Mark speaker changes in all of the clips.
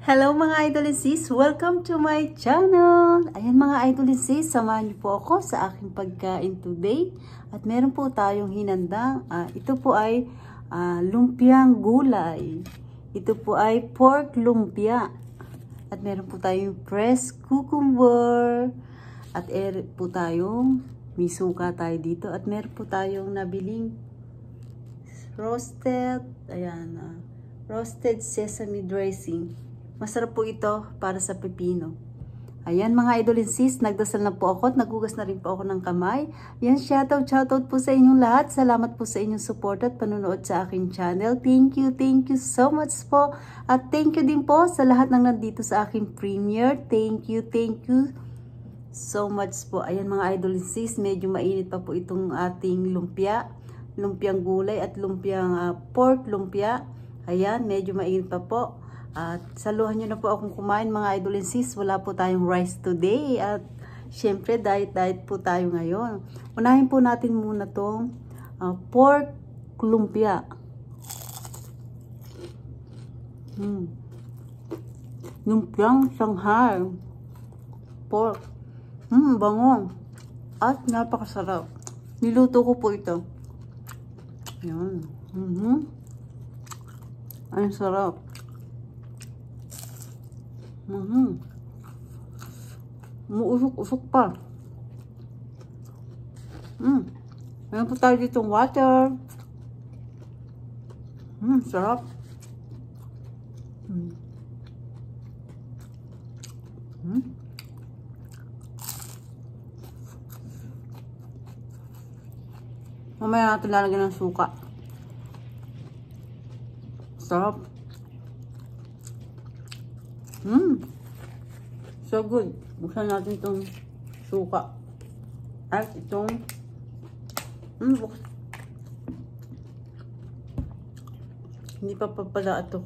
Speaker 1: Hello mga idol and sis! Welcome to my channel! Ayan mga idol and sis, samahan niyo po ako sa aking pagkain today. At meron po tayong hinandang, ito po ay lumpiang gulay. Ito po ay pork lumpia. At meron po tayong fresh cucumber. At po tayong may suka tayo dito. At meron po tayong nabiling roasted, roasted sesame dressing. Masarap po ito para sa pepino. Ayan mga idol and sis, nagdasal na po ako at nagugas na rin po ako ng kamay. Yan, shoutout po sa inyong lahat. Salamat po sa inyong support at panunood sa aking channel. Thank you so much po. At thank you din po sa lahat ng nandito sa aking premiere. Thank you so much po. Ayan mga idol and sis, medyo mainit pa po itong ating lumpia. Lumpiang gulay at lumpiang pork lumpia. Ayan, medyo mainit pa po. At saluhan nyo na po akong kumain mga idol and sis. Wala po tayong rice today. At syempre diet po tayo ngayon. Unahin po natin muna tong pork lumpia. Lumpiang Shanghai pork. Bango. At napakasarap. Niluto ko po ito. Yan. Ay, sarap. Umuusok-usok pa. Meron po tayo ditong water. Sarap. Mamaya natin lalagyan ng suka. Sarap. So good. Buksan natin itong suka. At itong hindi pa pala ito.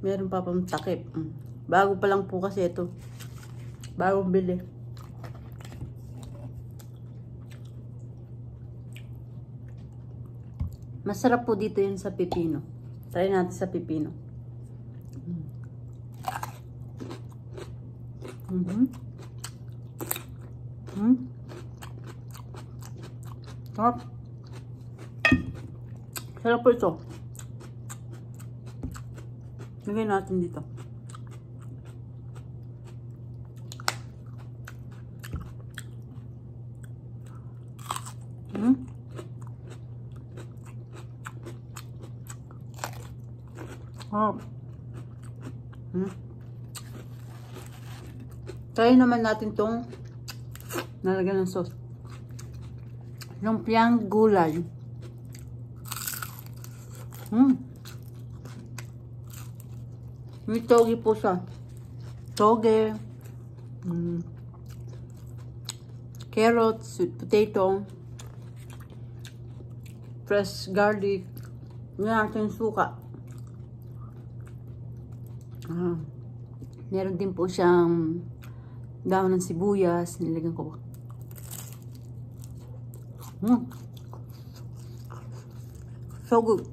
Speaker 1: Meron pa pang takip. Bago pa lang po kasi ito. Bagong bili. Masarap po dito yun sa pipino. Try natin sa pipino. Sarap. Sarap po ito. Lagay natin dito. Sarap. Try naman natin tong nalagyan ng sauce. Lumpiang gulay. May toge po siya. Toge. Carrots, sweet potato. Fresh garlic. Ngayon natin suka. Meron din po siyang dahon ng sibuyas, nilagyan ko. So good.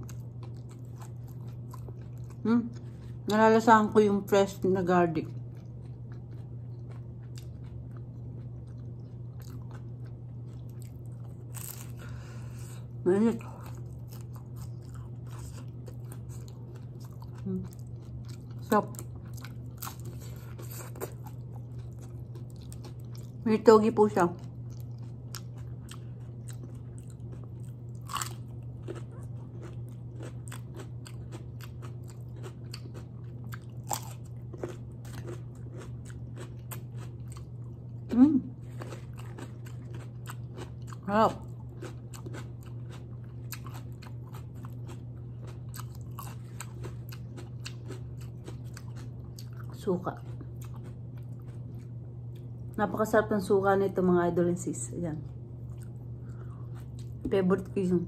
Speaker 1: Nalalasahan ko yung fresh na garlic. Mainit. Sarap. May togi po siya. Sarap. Suka. Napakasarap ng suka nito mga idol and sis. Ayan. Favorite ko yun.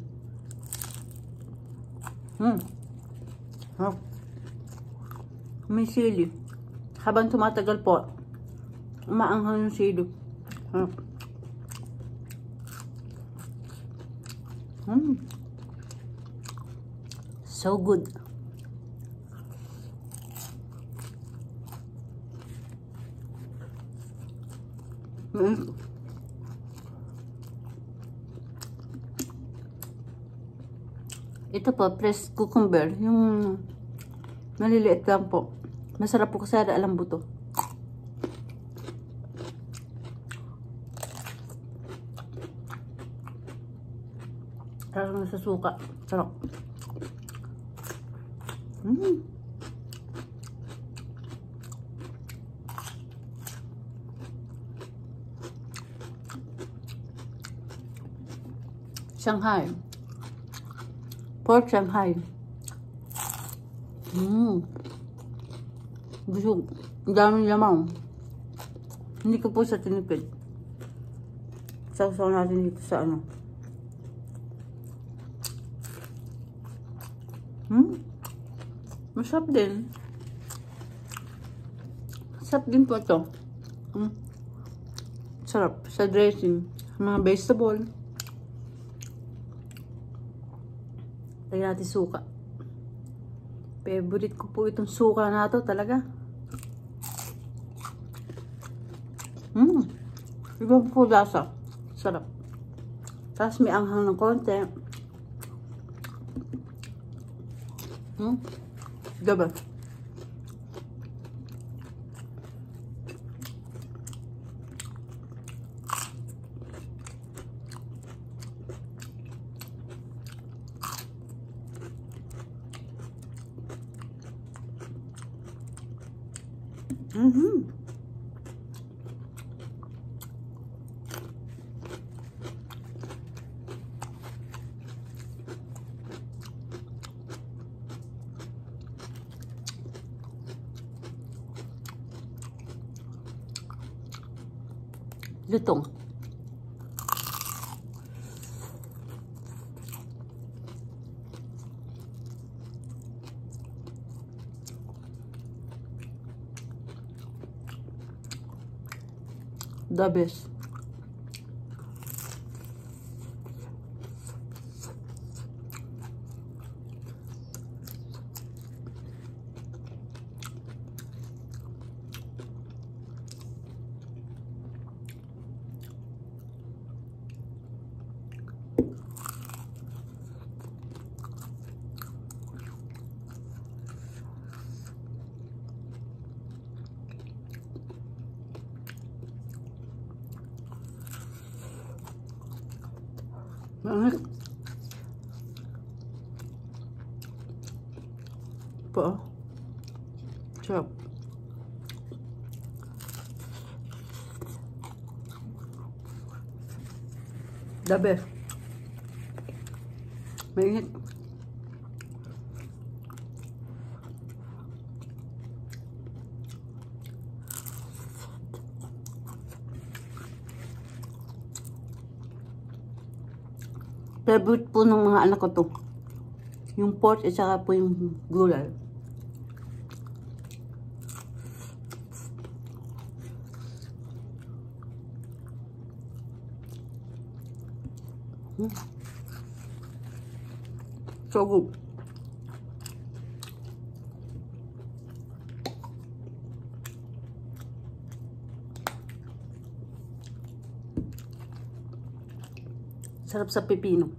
Speaker 1: May sili. Habang tumatagal po, umaanghang yung sili. So good. Ito po, pressed cucumber. Yung maliliit lang po. Masarap po kasi alam buto. Parang nasa suka. Sarap. Shanghai. Pork Shanghai. Busog. Ang daming lamang. Hindi ko po sa tinipid. Sausaw natin dito sa ano. Masarap din. Masarap din po ito. Sarap. Sa dressing. Mga vegetable. Lagyan natin suka. Favorite ko po itong suka na to talaga. Ibang po lasa. Sarap. Tapos may anghang ng konti. Diba? Lutong. The best. Banget. Po. Sarap. The best. Mainit. Favorite po ng mga anak ko to. Yung pork at saka po yung gulay. So good. Sarap sa pipino.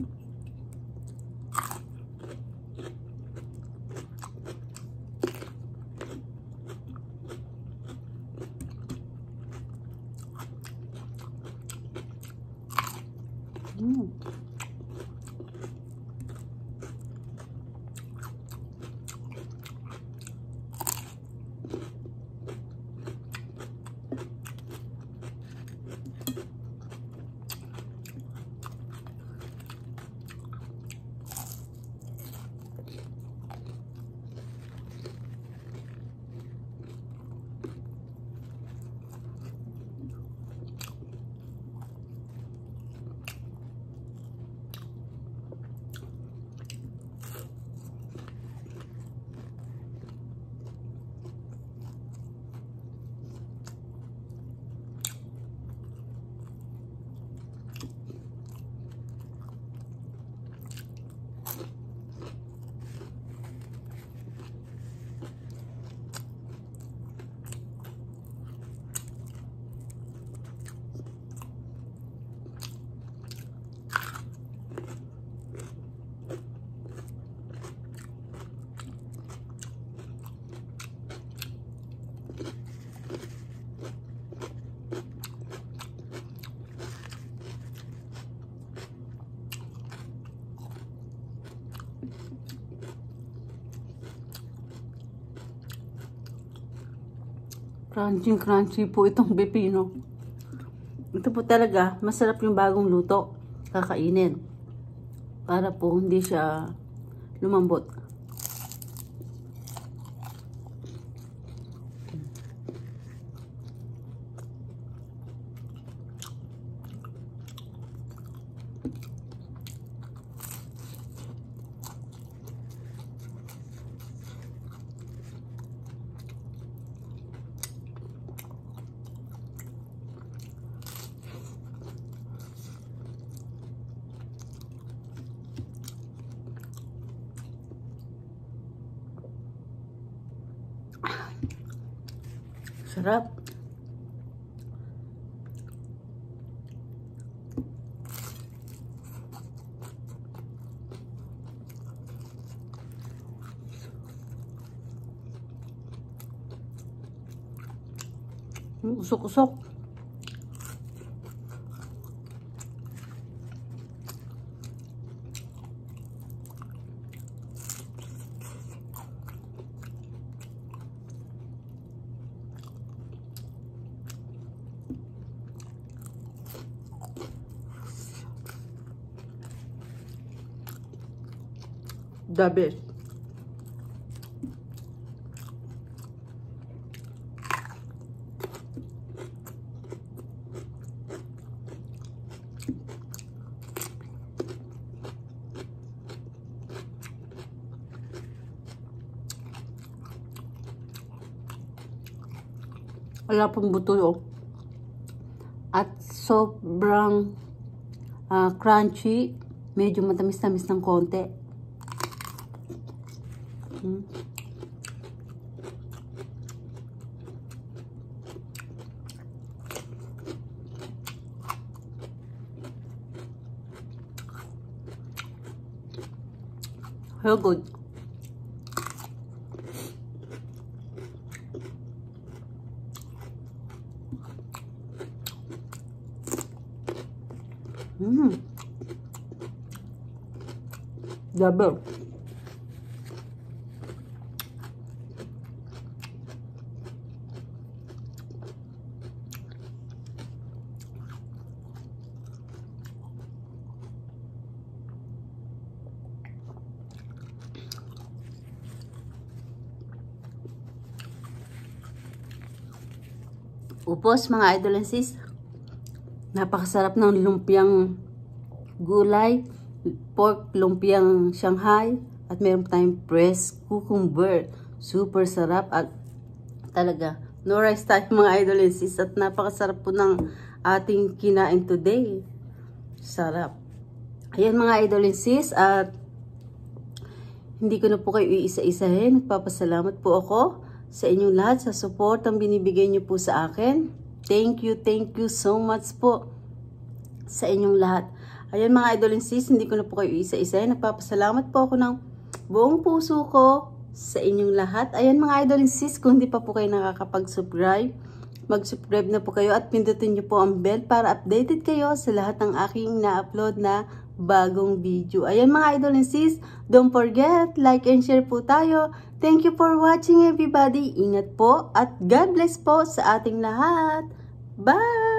Speaker 1: Crunchy crunchy po itong pepino. Ito po talaga, masarap yung bagong luto. Kakainin. Para po hindi siya lumambot. Sarap. Usok-usok. The best. Wala pong buto, oh. At sobrang crunchy. Medyo matamis-tamis ng konti. Very good. Double. Upos mga idol and sis. Napakasarap ng lumpiang gulay, pork lumpiang Shanghai, at meron tayong pressed cucumber. Super sarap at talaga no rice tayo mga idol and sis, at napakasarap po ng ating kinain today. Sarap. Ayan mga idol and sis, at hindi ko na po kayo iisa-isahin. Nagpapasalamat po ako sa inyong lahat sa support ang binibigay niyo po sa akin. Thank you so much po sa inyong lahat. Ayan mga idol and sis, hindi ko na po kayo isa-isa. Nagpapasalamat po ako ng buong puso ko sa inyong lahat. Ayan mga idol and sis, kung hindi pa po kayo nakakapag-subscribe, mag-subscribe na po kayo at pindutin niyo po ang bell para updated kayo sa lahat ng aking na-upload na bagong video. Ayan mga idol and sis, don't forget, like and share po tayo. Thank you for watching everybody. Ingat po at God bless po sa ating lahat. Bye!